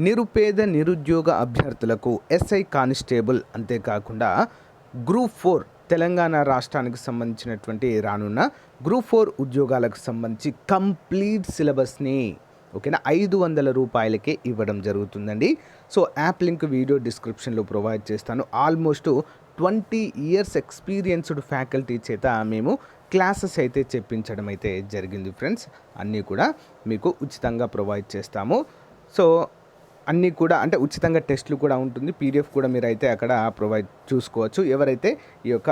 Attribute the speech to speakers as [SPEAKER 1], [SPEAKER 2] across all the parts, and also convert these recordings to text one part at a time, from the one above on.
[SPEAKER 1] నిరుపేద నిరుద్యోగ అభ్యర్థులకు ఎస్ఐ కానిస్టేబుల్ అంతేకాకుండా గ్రూప్ 4 తెలంగాణ రాష్ట్రానికి సంబంధించినటువంటి రానున్న గ్రూప్ 4 ఉద్యోగాలకు సంబంధించి కంప్లీట్ సిలబస్ని ఓకేనా 500 రూపాయలకే ఇవ్వడం జరుగుతుందండి. సో యాప్ లింక్ వీడియో డిస్క్రిప్షన్లో ప్రొవైడ్ చేస్తాను. ఆల్మోస్ట్ 20 ఇయర్స్ ఎక్స్పీరియన్స్డ్ ఫ్యాకల్టీ చేత మేము క్లాసెస్ అయితే చెప్పించడం అయితే జరిగింది ఫ్రెండ్స్. అన్నీ కూడా మీకు ఉచితంగా ప్రొవైడ్ చేస్తాము. సో అన్నీ కూడా అంటే ఉచితంగా టెస్ట్లు కూడా ఉంటుంది. పీడిఎఫ్ కూడా మీరు అయితే అక్కడ ప్రొవైడ్ చూసుకోవచ్చు. ఎవరైతే ఈ యొక్క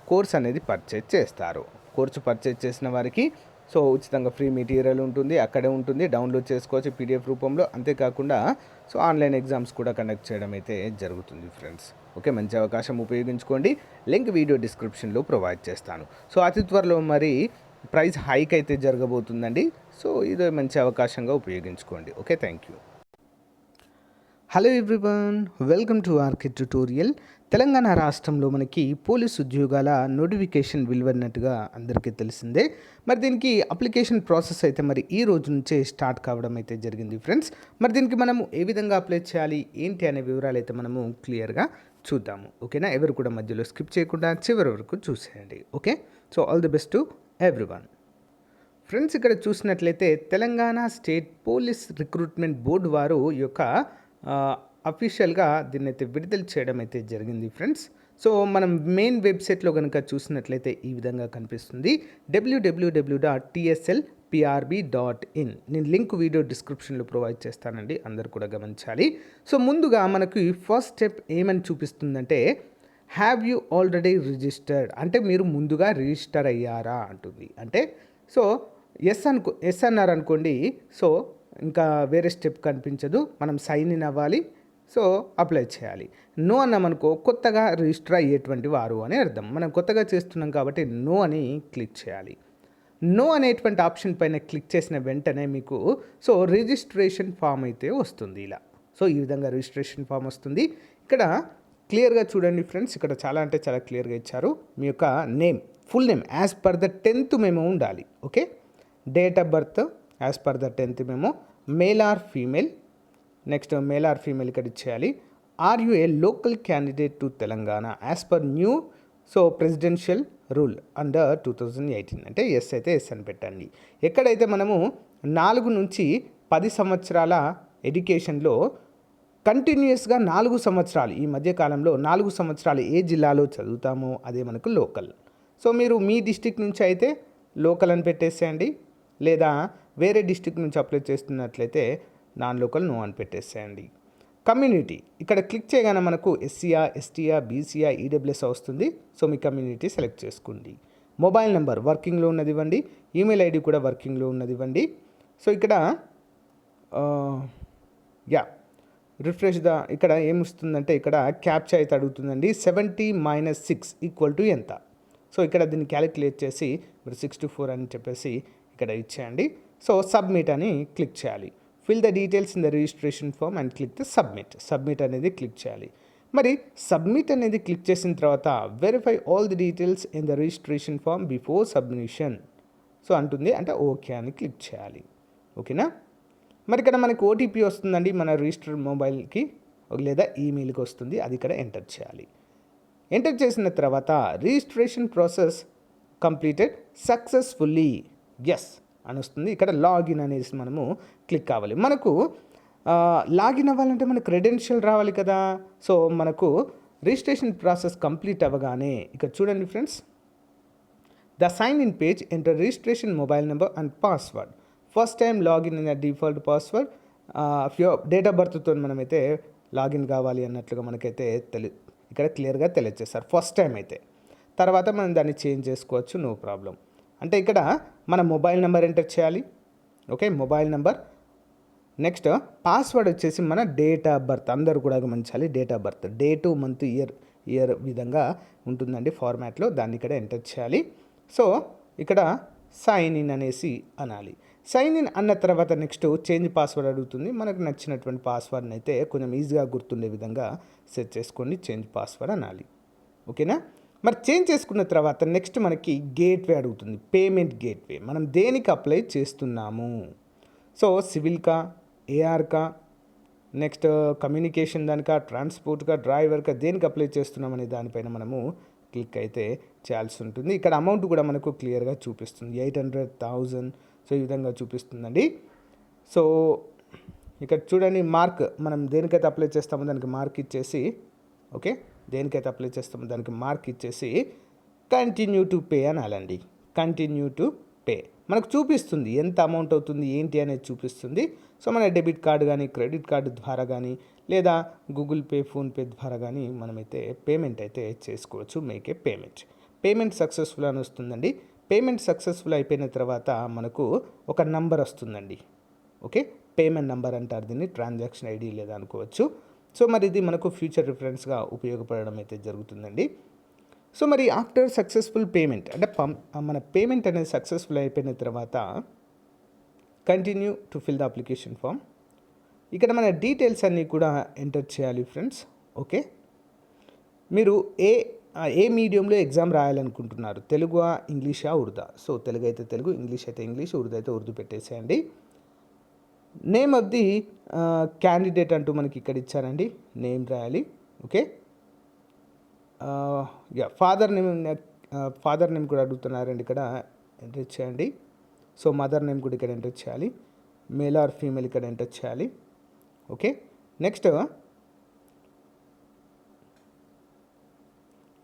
[SPEAKER 1] కోర్స్ అనేది పర్చేజ్ చేస్తారో, కోర్సు పర్చేజ్ చేసిన వారికి సో ఉచితంగా ఫ్రీ మెటీరియల్ ఉంటుంది, అక్కడే ఉంటుంది, డౌన్లోడ్ చేసుకోవచ్చు పీడిఎఫ్ రూపంలో. అంతేకాకుండా సో ఆన్లైన్ ఎగ్జామ్స్ కూడా కండక్ట్ చేయడం అయితే జరుగుతుంది ఫ్రెండ్స్. ఓకే, మంచి అవకాశం ఉపయోగించుకోండి. లింక్ వీడియో డిస్క్రిప్షన్లో ప్రొవైడ్ చేస్తాను. సో అతి త్వరలో మరి ప్రైస్ హైక్ అయితే జరగబోతుందండి. సో ఇదే మంచి అవకాశంగా ఉపయోగించుకోండి. Okay, thank you. Hello everyone, welcome to RK tutorial. Telangana రాష్ట్రంలో మనకి పోలీస్ ఉద్యోగాల నోటిఫికేషన్ వెలువడినట్టుగా అందరికీ తెలిసిందే. మరి దీనికి అప్లికేషన్ ప్రాసెస్ అయితే మరి ఈ రోజు నుంచే స్టార్ట్ కావడం అయితే జరిగింది ఫ్రెండ్స్. మరి దీనికి మనము ఏ విధంగా అప్లై చేయాలి ఏంటి అనే వివరాలు అయితే మనము క్లియర్గా చూద్దాము. ఓకేనా, ఎవరు కూడా మధ్యలో స్కిప్ చేయకుండా చివరి వరకు చూసేయండి. Okay, so all the best to everyone. Friends, ఇక్కడ చూసినట్లయితే Telangana state police recruitment board వారు ఈ యొక్క అఫీషియల్గా దీన్ని అయితే విడుదల చేయడం అయితే జరిగింది ఫ్రెండ్స్. సో మనం మెయిన్ వెబ్సైట్లో కనుక చూసినట్లయితే ఈ విధంగా కనిపిస్తుంది, www.tslprb.in. నేను లింక్ వీడియో డిస్క్రిప్షన్లో ప్రొవైడ్ చేస్తానండి, అందరు కూడా గమనించాలి. సో ముందుగా మనకి ఫస్ట్ స్టెప్ ఏమని చూపిస్తుందంటే హ్యావ్ యూ ఆల్రెడీ రిజిస్టర్డ్, అంటే మీరు ముందుగా రిజిస్టర్ అయ్యారా అంటుంది. అంటే సో ఎస్ అన్నారు అనుకోండి, సో ఇంకా వేరే స్టెప్ కనిపించదు, మనం సైన్ ఇన్ అవ్వాలి, సో అప్లై చేయాలి. నో అన్నామనుకో కొత్తగా రిజిస్టర్ అయ్యేటువంటి వారు అని అర్థం. మనం కొత్తగా చేస్తున్నాం కాబట్టి నో అని క్లిక్ చేయాలి. నో అనేటువంటి ఆప్షన్ పైన క్లిక్ చేసిన వెంటనే మీకు సో రిజిస్ట్రేషన్ ఫామ్ అయితే వస్తుంది ఇలా. సో ఈ విధంగా రిజిస్ట్రేషన్ ఫామ్ వస్తుంది. ఇక్కడ క్లియర్గా చూడండి ఫ్రెండ్స్, ఇక్కడ చాలా అంటే చాలా క్లియర్గా ఇచ్చారు. మీ యొక్క name, full name as per the 10th మేము ఉండాలి. Okay, date of birth as per the 10th మేము, male or female, next male or female ఇక్కడ ఇచ్చేయాలి. Are you a local candidate to Telangana as per new so presidential rule under 2018, అంటే yes అయితే yes అని పెట్టండి. ఎక్కడైతే మనము 4 నుంచి 10 సంవత్సరాల ఎడ్యుకేషన్లో కంటిన్యూస్గా 4 సంవత్సరాలు, ఈ మధ్యకాలంలో 4 సంవత్సరాలు ఏ జిల్లాలో చదువుతామో అదే మనకు లోకల్. సో మీరు మీ డిస్టిక్ నుంచి అయితే లోకల్ అని పెట్టేసేయండి, లేదా వేరే డిస్టిక్ నుంచి అప్లై చేస్తున్నట్లయితే నాన్ లోకల్ నో అని పెట్టేసేయండి. కమ్యూనిటీ ఇక్కడ క్లిక్ చేయగానే మనకు ఎస్సీఆ, ఎస్టీఆ, బీసీఆ, ఈడబ్ల్యూఎస్ వస్తుంది. సో మీ కమ్యూనిటీ సెలెక్ట్ చేసుకోండి. మొబైల్ నెంబర్ వర్కింగ్లో ఉన్నది ఇవ్వండి, ఈమెయిల్ ఐడి కూడా వర్కింగ్లో ఉన్నది ఇవ్వండి. సో ఇక్కడ రిఫ్రెష్ ఇక్కడ ఏమిస్తుందంటే ఇక్కడ క్యాప్చా అయితే అడుగుతుందండి. 70 - 6 = ఎంత? సో ఇక్కడ దీన్ని క్యాలిక్యులేట్ చేసి మీరు 64 అని చెప్పేసి ఇక్కడ ఇచ్చేయండి. సో సబ్మిట్ అని క్లిక్ చేయాలి. Fill the details in the registration form and click the submit అనేది క్లిక్ చేయాలి. మరి సబ్మిట్ అనేది క్లిక్ చేసిన తర్వాత verify all the details in the registration form before submission so అంటుంది, అంటే ఓకే అని క్లిక్ చేయాలి. ఓకేనా, మరి ఇక్కడ మనకి ఓటీపీ వస్తుందండి మన రిజిస్టర్ మొబైల్కి లేదా ఈమెయిల్కి వస్తుంది, అది ఇక్కడ ఎంటర్ చేయాలి. ఎంటర్ చేసిన తర్వాత రిజిస్ట్రేషన్ ప్రాసెస్ కంప్లీటెడ్ సక్సెస్ఫుల్లీ ఎస్ అని వస్తుంది. ఇక్కడ లాగిన్ అనేసి మనము క్లిక్ కావాలి. మనకు లాగిన్ అవ్వాలంటే మనకు క్రెడెన్షియల్ రావాలి కదా. సో మనకు రిజిస్ట్రేషన్ ప్రాసెస్ కంప్లీట్ అవ్వగానే ఇక్కడ చూడండి friends, the sign in page enter registration mobile number and password, first time login in default password, date of బర్త్తో మనమైతే లాగిన్ కావాలి అన్నట్లుగా మనకైతే ఇక్కడ క్లియర్గా తెలియజేస్తారు ఫస్ట్ టైం అయితే. తర్వాత మనం దాన్ని చేంజ్ చేసుకోవచ్చు, నో ప్రాబ్లం. అంటే ఇక్కడ మన మొబైల్ నెంబర్ ఎంటర్ చేయాలి. Okay, mobile number, next password వచ్చేసి మన డేట్ ఆఫ్ బర్త్, అందరూ కూడా గమనించాలి. Date of birth, date, month, year విధంగా ఉంటుందండి ఫార్మాట్లో, దాన్ని ఇక్కడ ఎంటర్ చేయాలి. సో ఇక్కడ సైన్ ఇన్ అనేసి అనాలి. సైన్ ఇన్ అన్న తర్వాత నెక్స్ట్ చేంజ్ పాస్వర్డ్ అడుగుతుంది. మనకు నచ్చినటువంటి పాస్వర్డ్ని అయితే కొంచెం ఈజీగా గుర్తుండే విధంగా సెట్ చేసుకోండి, చేంజ్ పాస్వర్డ్ అనాలి. ఓకేనా, మరి చేంజ్ చేసుకున్న తర్వాత నెక్స్ట్ మనకి గేట్వే అడుగుతుంది, పేమెంట్ గేట్వే. మనం దేనికి అప్లై చేస్తున్నాము? సో సివిల్కా, ఏఆర్కా, నెక్స్ట్ కమ్యూనికేషన్ దానికా, ట్రాన్స్పోర్ట్గా, డ్రైవర్గా, దేనికి అప్లై చేస్తున్నామనే దానిపైన మనము క్లిక్ అయితే చేయాల్సి ఉంటుంది. ఇక్కడ అమౌంట్ కూడా మనకు క్లియర్గా చూపిస్తుంది, 800,000. సో ఈ విధంగా చూపిస్తుందండి. సో ఇక్కడ చూడండి, మార్క్ మనం దేనికైతే అప్లై చేస్తామో దానికి మార్క్ ఇచ్చేసి, ఓకే, దేనికైతే అప్లై చేస్తామో దానికి మార్క్ ఇచ్చేసి కంటిన్యూ టు పే అనాలండి. కంటిన్యూ టు పే మనకు చూపిస్తుంది ఎంత అమౌంట్ అవుతుంది ఏంటి అనేది చూపిస్తుంది. సో మన డెబిట్ కార్డు కానీ, క్రెడిట్ కార్డు ద్వారా కానీ, లేదా గూగుల్ పే, ఫోన్పే ద్వారా కానీ మనమైతే పేమెంట్ అయితే చేసుకోవచ్చు. మేక్ ఏ పేమెంట్ సక్సెస్ఫుల్ అని వస్తుందండి. పేమెంట్ సక్సెస్ఫుల్ అయిపోయిన తర్వాత మనకు ఒక నంబర్ వస్తుందండి. ఓకే, పేమెంట్ నంబర్ అంటారు దీన్ని, ట్రాన్సాక్షన్ ఐడి లేదా అనుకోవచ్చు. సో మరి ఇది మనకు ఫ్యూచర్ రిఫరెన్స్గా ఉపయోగపడడం అయితే జరుగుతుందండి. సో మరి ఆఫ్టర్ సక్సెస్ఫుల్ పేమెంట్ అంటే మన పేమెంట్ అనేది సక్సెస్ఫుల్ అయిపోయిన తర్వాత continue to fill the application form. ఇక్కడ మన డీటెయిల్స్ అన్నీ కూడా ఎంటర్ చేయాలి ఫ్రెండ్స్. ఓకే, మీరు ఏ మీడియంలో ఎగ్జామ్ రాయాలనుకుంటున్నారు, తెలుగువా, ఇంగ్లీషా, ఉర్దా? సో తెలుగు అయితే తెలుగు, ఇంగ్లీష్ అయితే ఇంగ్లీష్, ఉర్దూ అయితే ఉర్దూ పెట్టేసేయండి. నేమ్ ఆఫ్ ది క్యాండిడేట్ అంటూ మనకి ఇక్కడ ఇచ్చారండి, నేమ్ రాయాలి. ఓకే, ఫాదర్ నేమ్ కూడా అడుగుతున్నారండి, ఇక్కడ ఎంటర్ చేయండి. సో మదర్ నేమ్ కూడా ఇక్కడ ఎంటర్ చేయాలి. మేల్ ఆర్ ఫీమేల్ ఇక్కడ ఎంటర్ చేయాలి. ఓకే, నెక్స్ట్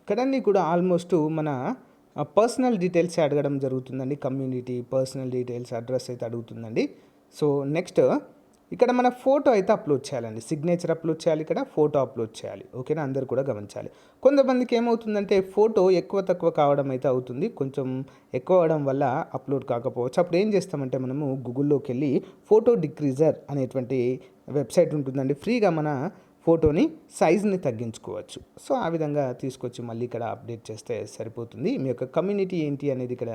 [SPEAKER 1] ఇక్కడన్నీ కూడా ఆల్మోస్ట్ మన పర్సనల్ డీటెయిల్స్ అడగడం జరుగుతుందండి. కమ్యూనిటీ, పర్సనల్ డీటెయిల్స్, అడ్రస్ అయితే అడుగుతుందండి. సో నెక్స్ట్ ఇక్కడ మన ఫోటో అయితే అప్లోడ్ చేయాలండి, సిగ్నేచర్ అప్లోడ్ చేయాలి, ఇక్కడ ఫోటో అప్లోడ్ చేయాలి. ఓకేనా, అందరు కూడా గమనించాలి. కొంతమందికి ఏమవుతుందంటే ఫోటో ఎక్కువ తక్కువ కావడం అయితే అవుతుంది, కొంచెం ఎక్కువ అవడం వల్ల అప్లోడ్ కాకపోవచ్చు. అప్పుడు ఏం చేస్తామంటే మనము గూగుల్లోకి వెళ్ళి ఫోటో డిక్రీజర్ అనేటువంటి వెబ్సైట్ ఉంటుందండి, ఫ్రీగా మన ఫోటోని సైజ్ని తగ్గించుకోవచ్చు. సో ఆ విధంగా తీసుకొచ్చి మళ్ళీ ఇక్కడ అప్డేట్ చేస్తే సరిపోతుంది. మీ యొక్క కమ్యూనిటీ ఏంటి అనేది ఇక్కడ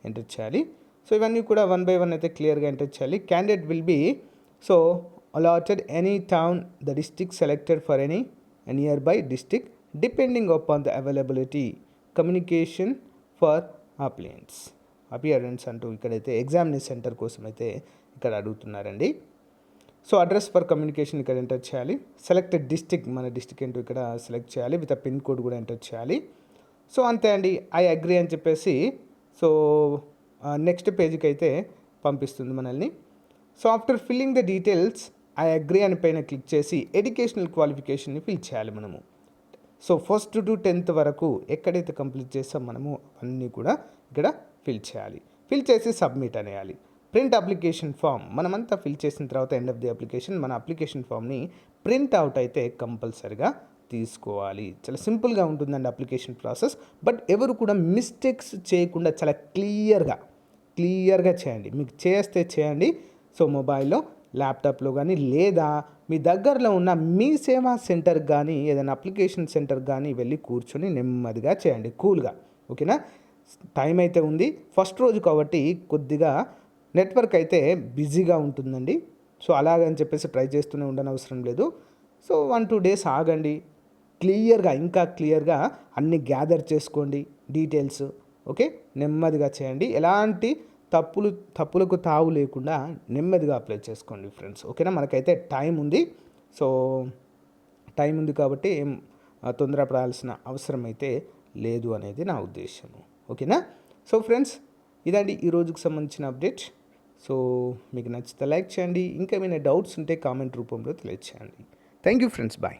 [SPEAKER 1] ఎంటర్ చేయాలి. సో ఇవన్నీ కూడా 1 by 1 అయితే క్లియర్గా ఎంటర్ చేయాలి. Candidate will be so allotted any town the district selected for any nearby district depending upon the availability communication for appearance అంటూ ఇక్కడైతే ఎగ్జామినేషన్ సెంటర్ కోసం అయితే ఇక్కడ అడుగుతున్నారండి. సో అడ్రస్ ఫర్ కమ్యూనికేషన్ ఇక్కడ ఎంటర్ చేయాలి. సెలెక్టెడ్ డిస్ట్రిక్ట్, మన డిస్ట్రిక్ట్ ఏంటో ఇక్కడ సెలెక్ట్ చేయాలి, విత్ ఆ పిన్ కోడ్ కూడా ఎంటర్ చేయాలి. సో అంతే అండి, ఐ అగ్రీ అని చెప్పేసి సో నెక్స్ట్ పేజ్కి అయితే పంపిస్తుంది మనల్ని. So after filling the details I agree అని పైన క్లిక్ చేసి ఎడ్యుకేషనల్ క్వాలిఫికేషన్ని ఫిల్ చేయాలి మనము. సో 1st to 10th వరకు ఎక్కడైతే కంప్లీట్ చేస్తాం మనము అన్నీ కూడా ఇక్కడ ఫిల్ చేయాలి. ఫిల్ చేసి సబ్మిట్ అనేయాలి. ప్రింట్ అప్లికేషన్ ఫామ్ మనమంతా ఫిల్ చేసిన తర్వాత ఎండ్ ఆఫ్ ది అప్లికేషన్ మన అప్లికేషన్ ఫామ్ని ప్రింట్ అవుట్ అయితే కంపల్సరిగా తీసుకోవాలి. చాలా సింపుల్గా ఉంటుందండి అప్లికేషన్ ప్రాసెస్. బట్ ఎవరు కూడా మిస్టేక్స్ చేయకుండా చాలా క్లియర్గా చేయండి. మీకు చేస్తే చేయండి. సో మొబైల్లో, ల్యాప్టాప్లో కానీ, లేదా మీ దగ్గరలో ఉన్న మీ సేవా సెంటర్కి కానీ, ఏదైనా అప్లికేషన్ సెంటర్కి కానీ వెళ్ళి కూర్చొని నెమ్మదిగా చేయండి, కూల్గా. ఓకేనా, టైం అయితే ఉంది, ఫస్ట్ రోజు కాబట్టి కొద్దిగా నెట్వర్క్ అయితే బిజీగా ఉంటుందండి. సో అలాగని చెప్పేసి ట్రై చేస్తూనే ఉండనవసరం లేదు. సో 1-2 days ఆగండి, ఇంకా క్లియర్గా అన్ని గ్యాదర్ చేసుకోండి డీటెయిల్స్. ఓకే, నెమ్మదిగా చేయండి. ఎలాంటి తప్పులకు తావు లేకుండా నెమ్మదిగా అప్లై చేసుకోండి ఫ్రెండ్స్. ఓకేనా, మనకైతే టైం ఉంది. సో టైం ఉంది కాబట్టి ఏం తొందరపడాల్సిన అవసరం అయితే లేదు అనేది నా ఉద్దేశము. ఓకేనా, సో ఫ్రెండ్స్ ఇదండి ఈ రోజుకి సంబంధించిన అప్డేట్. సో మీకు నచ్చితే లైక్ చేయండి, ఇంకేమైనా డౌట్స్ ఉంటే కామెంట్ రూపంలో తెలియచేయండి. Thank you friends, bye.